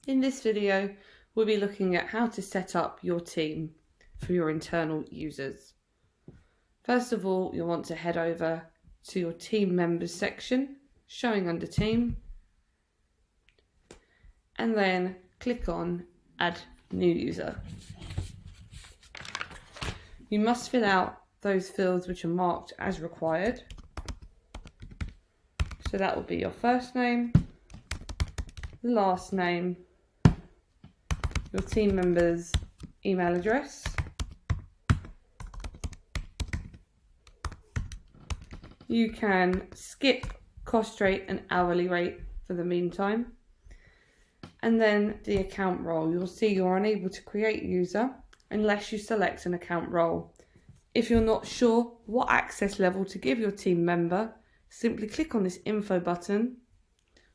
In this video, we'll be looking at how to set up your team for your internal users. First of all, you'll want to head over to your team members section, showing under team, and then click on add new user. You must fill out those fields which are marked as required. So that will be your first name, last name, your team member's email address, you can skip cost rate and hourly rate for the meantime, and then the account role. You'll see you're unable to create user unless you select an account role. If you're not sure what access level to give your team member, simply click on this info button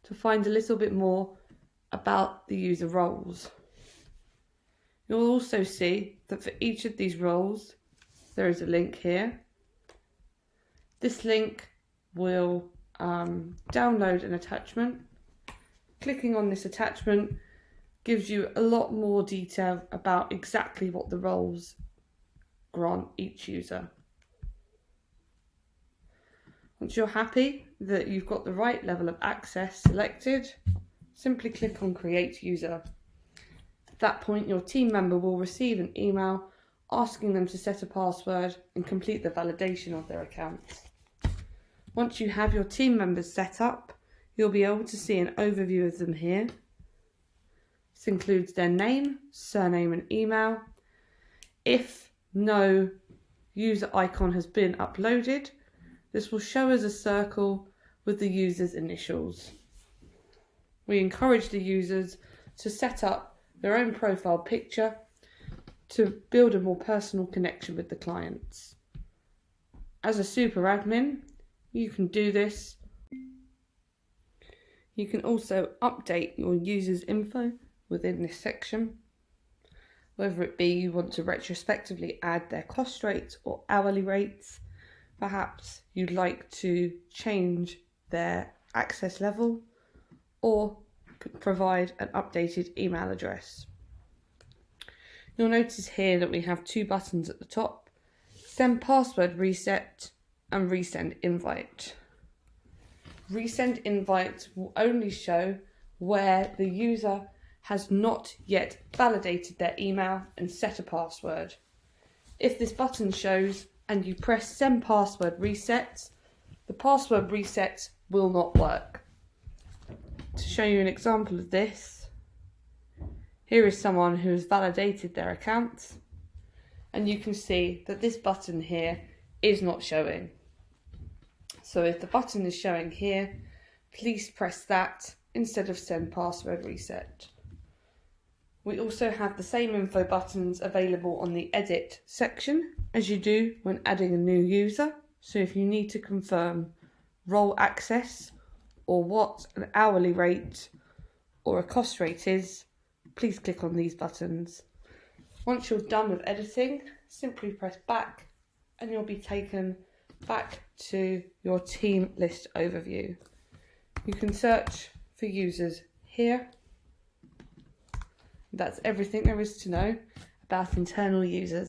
to find a little bit more about the user roles. You'll also see that for each of these roles there is a link here. This link will download an attachment. Clicking on this attachment gives you a lot more detail about exactly what the roles grant each user. Once you're happy that you've got the right level of access selected, simply click on Create User. At that point, your team member will receive an email asking them to set a password and complete the validation of their accounts. Once you have your team members set up, you'll be able to see an overview of them here. This includes their name, surname and email. If no user icon has been uploaded, this will show as a circle with the user's initials. We encourage the users to set up their own profile picture to build a more personal connection with the clients. As a super admin, you can do this. You can also update your users' info within this section, whether it be you want to retrospectively add their cost rates or hourly rates. Perhaps you'd like to change their access level or provide an updated email address. You'll notice here that we have two buttons at the top: Send Password Reset and Resend Invite. Resend Invite will only show where the user has not yet validated their email and set a password. If this button shows and you press Send Password Reset, the password reset will not work. To show you an example of this, here is someone who has validated their account, and you can see that this button here is not showing. So if the button is showing here, please press that instead of Send Password Reset. We also have the same info buttons available on the Edit section as you do when adding a new user. So if you need to confirm role access or what an hourly rate or a cost rate is, please click on these buttons. Once you're done with editing, simply press back and you'll be taken back to your team list overview. You can search for users here. That's everything there is to know about internal users.